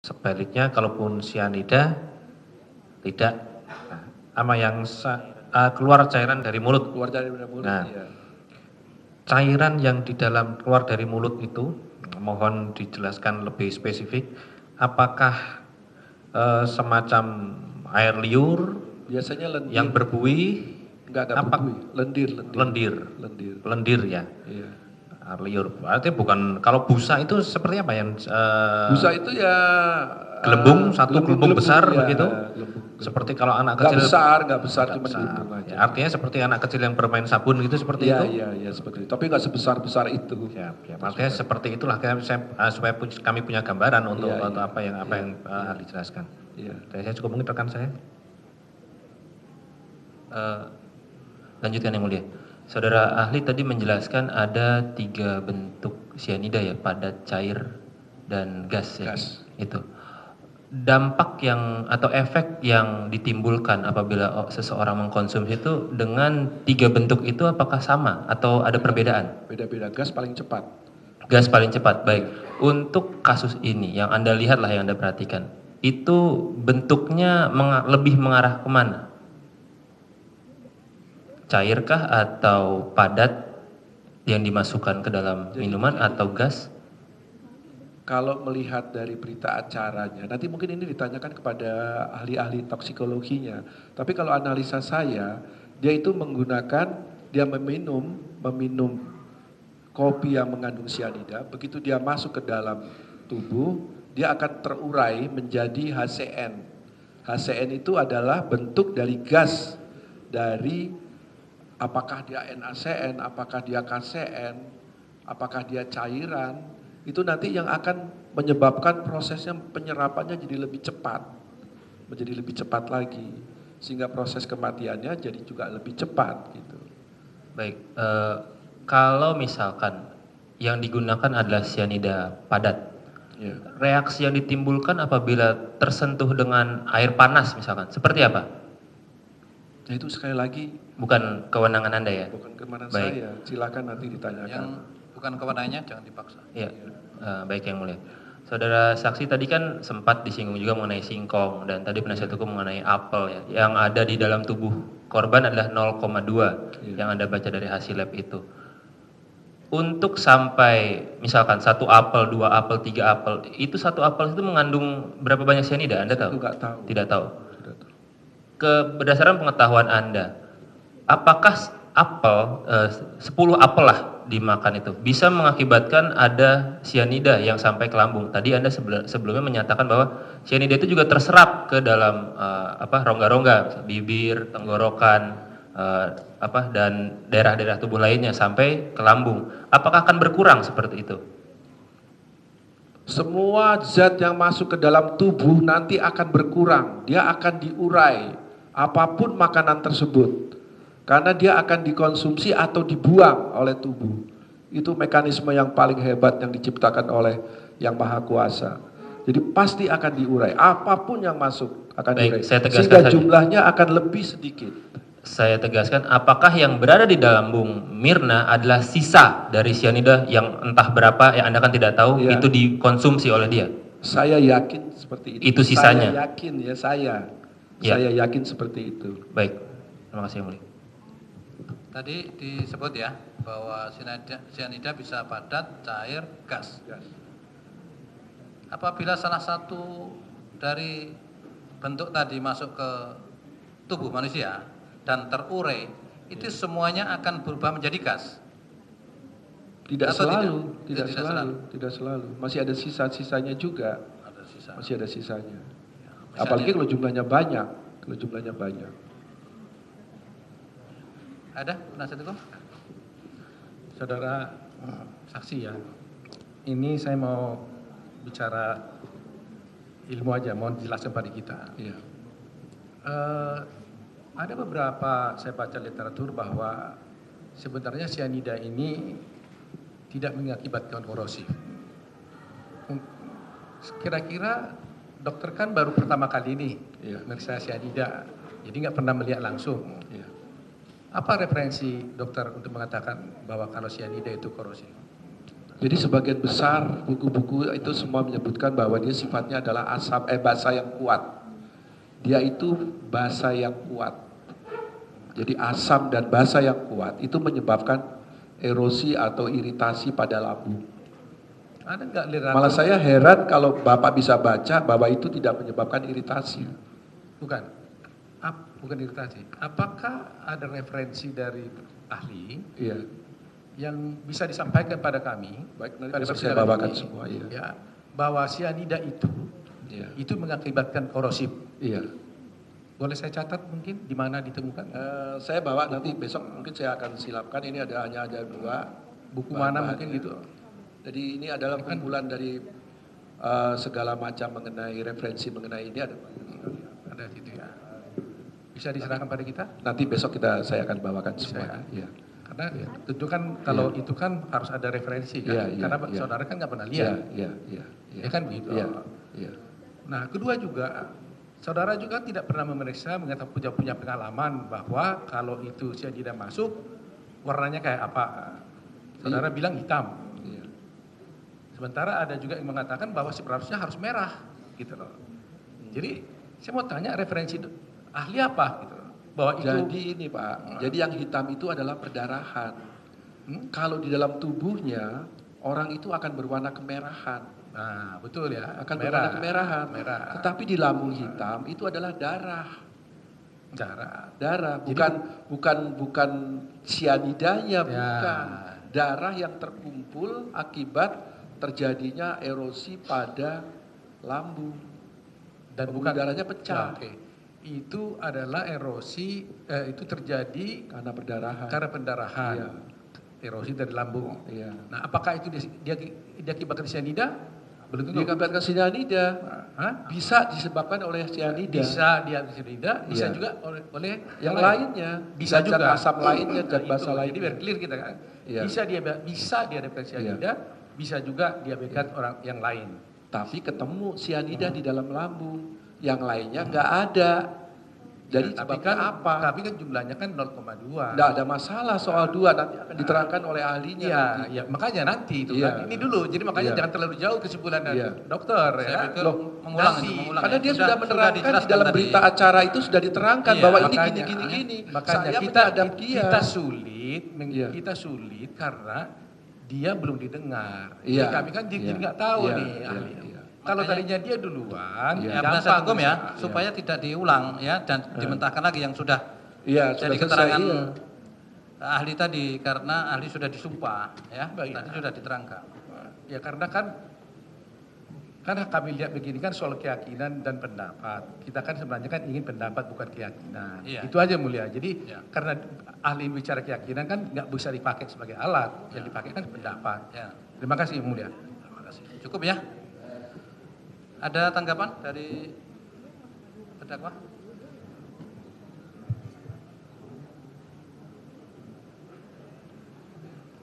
Sebaliknya kalaupun cyanida tidak, nah, sama yang keluar cairan dari mulut. Keluar dari mulut, Nah, iya. cairan yang di dalam keluar dari mulut itu, mohon dijelaskan lebih spesifik, apakah semacam air liur Biasanya lendir. yang berbuih? Enggak Apa? berbuih, lendir. Lendir ya. Iya. Air liur, berarti bukan, kalau busa itu seperti apa yang Busa itu ya gelembung, satu gelembung besar ya, begitu? gelembung. Seperti kalau anak Nggak kecil. nggak besar, Nggak cuma besar. gelembung aja. Ya, artinya seperti anak kecil yang bermain sabun gitu, seperti itu? Iya, seperti itu. Tapi nggak sebesar itu. Ya, artinya seperti itulah supaya kami punya gambaran untuk apa yang ahli jelaskan. Iya. Saya cukup, mungkin rekan saya. Lanjutkan yang mulia. Saudara ahli tadi menjelaskan ada 3 bentuk cyanida ya, padat, cair, dan gas ya. Gas. Itu. Dampak yang atau efek yang ditimbulkan apabila seseorang mengkonsumsi itu dengan 3 bentuk itu apakah sama atau ada perbedaan? Beda-beda. Gas paling cepat. Gas paling cepat, baik. Untuk kasus ini yang Anda lihat lah, yang Anda perhatikan, itu bentuknya lebih mengarah kemana? Cairkah atau padat yang dimasukkan ke dalam minuman atau gas? Kalau melihat dari berita acaranya, nanti mungkin ini ditanyakan kepada ahli-ahli toksikologinya. Tapi kalau analisa saya, dia itu dia meminum kopi yang mengandung cyanida, begitu dia masuk ke dalam tubuh, dia akan terurai menjadi HCN. HCN itu adalah bentuk dari gas dari apakah dia NaCN, apakah dia KCN, apakah dia cairan, itu nanti yang akan menyebabkan prosesnya penyerapannya jadi lebih cepat, menjadi lebih cepat lagi, sehingga proses kematiannya jadi juga lebih cepat gitu. Baik, kalau misalkan yang digunakan adalah cyanida padat, Ya. reaksi yang ditimbulkan apabila tersentuh dengan air panas misalkan, seperti apa? Nah itu sekali lagi Bukan kewenangan Anda ya? bukan kemenangan Baik. saya, silakan nanti ditanyakan. Yang bukan kewenangannya jangan dipaksa. Iya, baik yang mulia. Saudara saksi tadi kan sempat disinggung juga mengenai singkong, dan tadi penasihat hukum mengenai apel ya. Yang ada di dalam tubuh korban adalah 0,2 yang Anda baca dari hasil lab itu. Untuk sampai misalkan 1 apel, 2 apel, 3 apel, itu 1 apel itu mengandung berapa banyak cyanida? Anda tahu? Itu nggak tahu. Tidak tahu. Tidak tahu. Berdasarkan pengetahuan Anda, apakah apel, 10 apel lah dimakan itu bisa mengakibatkan ada cyanida yang sampai ke lambung? Tadi Anda sebelumnya menyatakan bahwa cyanida itu juga terserap ke dalam rongga-rongga, bibir, tenggorokan, dan daerah-daerah tubuh lainnya sampai ke lambung. Apakah akan berkurang seperti itu? Semua zat yang masuk ke dalam tubuh nanti akan berkurang, dia akan diurai, apapun makanan tersebut. Karena dia akan dikonsumsi atau dibuang oleh tubuh. Itu mekanisme yang paling hebat yang diciptakan oleh Yang Maha Kuasa. Jadi pasti akan diurai, apapun yang masuk akan diurai. Sehingga jumlahnya akan lebih sedikit. Saya tegaskan, apakah yang berada di dalam lambung Mirna adalah sisa dari cyanida yang entah berapa yang Anda kan tidak tahu, Ya. itu dikonsumsi oleh dia? Saya yakin seperti itu. Itu sisanya? Saya yakin ya, Ya. Saya yakin seperti itu. Baik, terima kasih yang mulia. Tadi disebut ya bahwa cyanida bisa padat, cair, gas. Apabila salah satu dari bentuk tadi masuk ke tubuh manusia dan terurai, itu semuanya akan berubah menjadi gas. Tidak Atau selalu, tidak? tidak selalu. Masih ada sisa-sisanya juga. Ada sisa. Masih ada sisanya. Misalnya, Apalagi kalau jumlahnya banyak. Ada penasihat hukum? Saudara saksi ya, ini saya mau bicara ilmu aja, mau jelaskan pada kita. Iya. Ada beberapa saya baca literatur bahwa sebenarnya cyanida ini tidak mengakibatkan korosif. Kira-kira dokter kan baru pertama kali ini meriksa cyanida, jadi nggak pernah melihat langsung. Iya. Apa referensi dokter untuk mengatakan bahwa kalau cyanida itu korosif? Jadi sebagian besar buku-buku itu semua menyebutkan bahwa dia sifatnya adalah basa yang kuat. Dia itu basa yang kuat. Jadi asam dan basa yang kuat itu menyebabkan erosi atau iritasi pada lambung. Ada nggak literatur? Malah saya heran kalau Bapak bisa baca bahwa itu tidak menyebabkan iritasi. Bukan. Bukan iritasi. Apakah ada referensi dari ahli Iya. yang bisa disampaikan pada kami? Baik, nanti pada besok saya persidangan bawakan ini, semua, iya. ya, bahwa sianida Iya. itu mengakibatkan korosif. Iya. Boleh saya catat mungkin di mana ditemukan? Saya bawa nanti besok mungkin saya akan silapkan. Ini hanya ada 2 Buku bahan-bahannya. mana mungkin gitu? Jadi ini adalah kumpulan dari segala macam mengenai referensi mengenai ini ada. Ada situ ya. Bisa diserahkan pada kita? Nanti besok saya akan bawakan semua. Iya. Karena tentu kan kalau itu kan harus ada referensi kan. Iya, iya, Karena iya. saudara kan nggak pernah Iya, lihat. iya, iya. Ya kan begitu. Iya, iya. Nah, kedua juga, saudara juga tidak pernah memeriksa mengetahui punya pengalaman bahwa kalau itu sianida masuk, warnanya kayak apa. Saudara bilang hitam. Iya. Sementara ada juga yang mengatakan bahwa seharusnya harus merah, gitu loh. Jadi, saya mau tanya referensi ahli apa, gitu loh. Bahwa itu, Jadi ini Pak, jadi yang hitam itu adalah perdarahan. Kalau di dalam tubuhnya, orang itu akan berwarna kemerahan. nah betul ya, Akan berwarna kemerahan. merah. Tetapi di lambung hitam itu adalah darah. Darah, bukan sianidanya, bukan. Darah yang terkumpul akibat terjadinya erosi pada lambung. Dan Pembuluh darahnya pecah. Nah, oke. Itu adalah erosi, itu terjadi Karena perdarahan. karena pendarahan. Iya. Erosi dari lambung. Iya. Nah, apakah itu diakibatkan sianida? Belum tentu. Diakibatkan sianida. Hah? Bisa disebabkan oleh sianida. Bisa diakibatkan sianida, bisa Iya. juga oleh Yang lainnya, Bisa zat-zat juga. asam lainnya, zat Nah, basa itu. lainnya. Jadi biar clear kita kan. Iya. Bisa diakibatkan sianida, bisa juga diakibatkan orang yang lain. Tapi ketemu sianida di dalam lambung, yang lainnya nggak ada. Jadi Tapi sebabnya kan apa? Tapi kan jumlahnya kan 0,2. Nggak ada masalah soal 2, nanti akan diterangkan oleh ahlinya. Iya, nanti. iya, makanya nanti itu Iya. kan. Ini dulu, jadi makanya Iya. jangan terlalu jauh kesimpulan dari Iya. dokter Saya ya. pikir Loh, mengulang nanti. itu, mengulang. Karena ya. dia sudah menerangkan di dijelaskan dalam tadi. berita acara itu sudah diterangkan Iya, bahwa ini Makanya- gini. Makanya Saya kita menyadap dia. Iya. kita sulit karena dia belum didengar. Iya. Jadi kami kan jadi Iya. nggak tahu Iya. nih Iya. ahli. Iya. Kalau Makanya- tadinya dia duluan, Iya. Ya, penasihat hukum ya, bisa. supaya tidak diulang ya dan dimentahkan lagi yang sudah Iya, jadi sudah keterangan selesai, iya. ahli tadi karena ahli sudah disumpah ya, Baik. tadi sudah diterangkan. Ya karena kan kami lihat begini kan soal keyakinan dan pendapat. Kita kan sebenarnya kan ingin pendapat bukan keyakinan. Iya. Itu aja mulia. Jadi Iya. karena ahli bicara keyakinan kan nggak bisa dipakai sebagai alat. Yang dipakai kan pendapat. Ya, Terima kasih mulia. terima kasih. Cukup ya. Ada tanggapan dari terdakwa?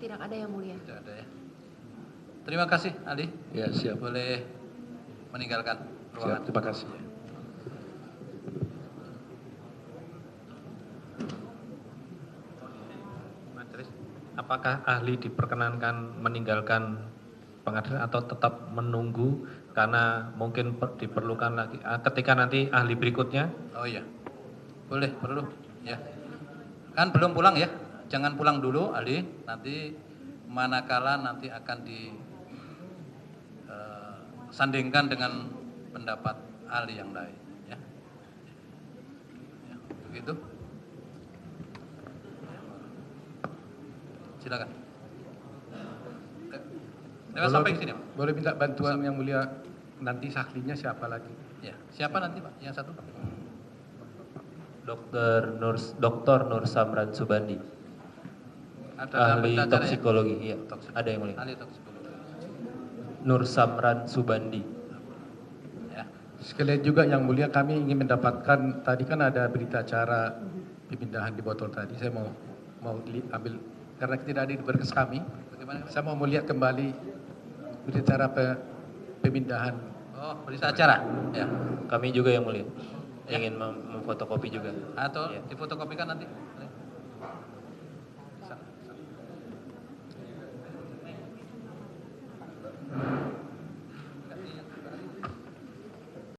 Tidak ada yang mulia. Tidak ada ya. Terima kasih ahli. Ya, siap. Boleh meninggalkan Siap, ruangan. terima kasih. Majelis, apakah ahli diperkenankan meninggalkan pengadilan atau tetap menunggu karena mungkin diperlukan lagi ketika nanti ahli berikutnya? Oh iya. Boleh, perlu ya. Kan belum pulang ya. Jangan pulang dulu ahli, nanti manakala nanti akan disandingkan dengan pendapat ahli yang lain ya. Ya, begitu. Silakan. Sampai ke sini, Pak. Boleh minta bantuan yang mulia nanti saksinya siapa lagi? Ya, siapa nanti, Pak? Yang satu. Dr. Nur Samran Subandi, Ada dalam ahli berita acara ya? toksikologi. Iya, Toksikologi. ada yang mulia. Ahli toksikologi. Nur Samran Subandi. Ya. Sekalian juga yang mulia kami ingin mendapatkan, tadi kan ada berita acara pemindahan di botol tadi, saya mau ambil, karena tidak ada di berkas kami, Bagaimana? saya mau melihat kembali berita acara pemindahan. Oh, berita acara. Ya. Kami juga yang mulia. Ya. Ingin memfotokopi juga. Atau Ya. difotokopikan nanti.